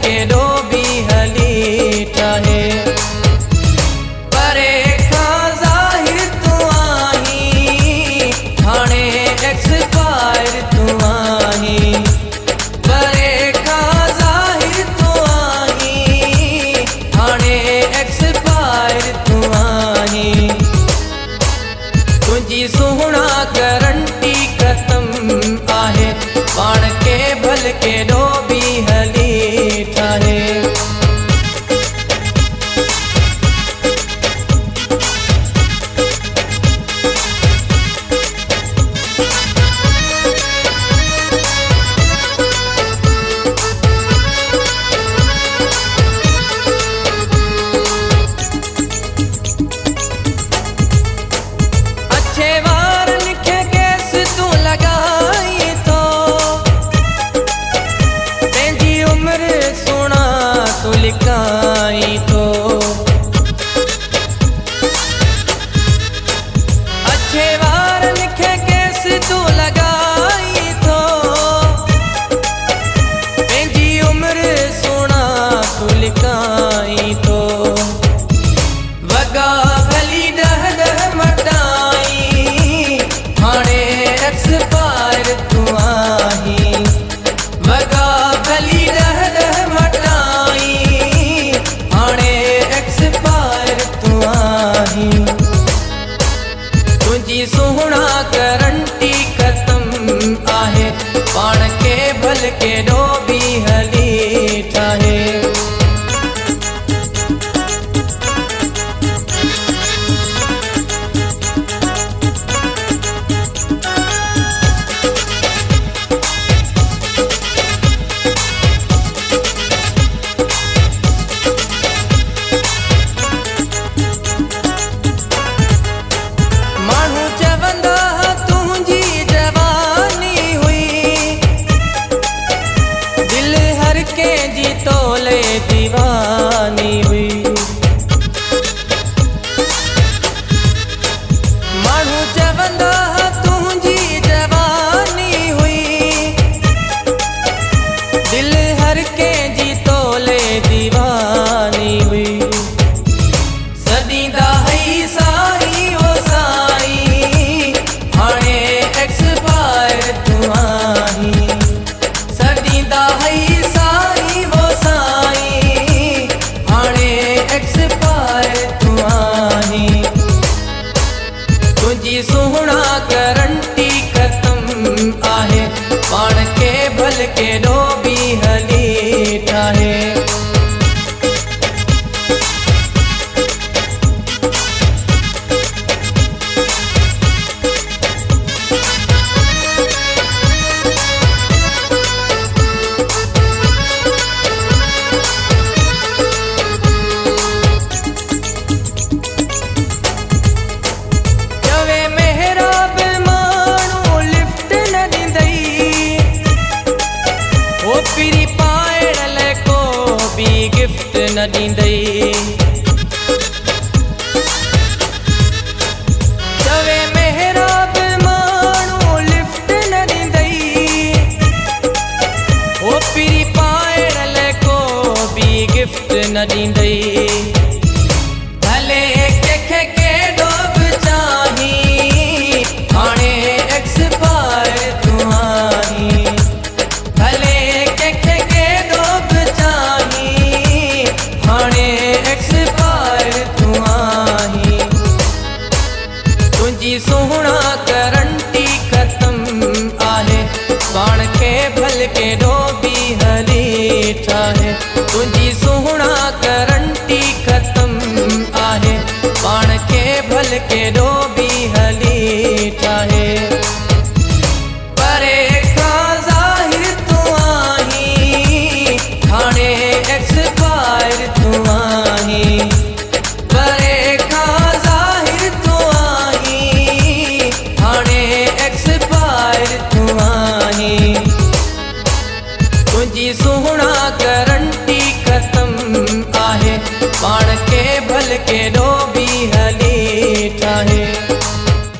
के डोबी हली ठाहे परे खां ज़ाहिर तू आहीं हाणे एक्सपायर तू आहीं परे खां ज़ाहिर तू आहीं हाणे एक्सपायर तू आहीं तुझी सुहणा गारंटी खत्म आहे पाण के भल के डोबी हली ठाहे अच्छे वार लिखे केस तू लगाई तो तेजी उम्र सुना तू लिखाई तो अच्छे वार लिखे केस तू लगाई तो तेजी उम्र सुना तू लिखाई तो वगा भली दह दह मटाई हाणे एक्सपायर तू आहीं वगा भली दह दह मटाई हाणे एक्सपायर तू आहीं तुझी सुहणा गारंटी खत्म आहे पाण के भल के डोबी हली ठाहे माण्हू चवंदा तुंहिंजी जवानी हुई दिल हर कंहिंजी तोले दीवानी हुई माण्हू चवंदा तुंहिंजी जवानी हुई दिल हर कंहिंजी तोले दीवानी हुई सदींदा हई साई ओ साई हाणे एक्सपायर तू आहीं सदींदा हई साई ओ साई हाणे एक्सपायर तू आहीं तुझी सुहणा गारंटी खत्म आहे पाण के भल के डोबी हली ठाहे चवे मेहराब माण्हू लिफ्ट न ॾींदई ओ पिरी पाइण लाइ को बि गिफ्ट न ॾींदई चवे मेहराब माण्हू लिफ्ट न ॾींदई ओ पिरी पाइण लाइ को बि गिफ्ट न ॾींदई भले कंहिंखे केॾो बि चाहीं हाणे एक्सपायर तू आहीं भले कंहिंखे केॾो बि चाहीं हाणे एक्सपायर तू आहीं तुझी सुहणा गारंटी खत्म आहे पाण के भल के डोबी हली ठाहे तुझी सुहणा गारंटी खत्म आहे पाण के भल के डोबी हली ठाहे परे खां ज़ाहिर तू आहीं हाणे एक्सपायर तू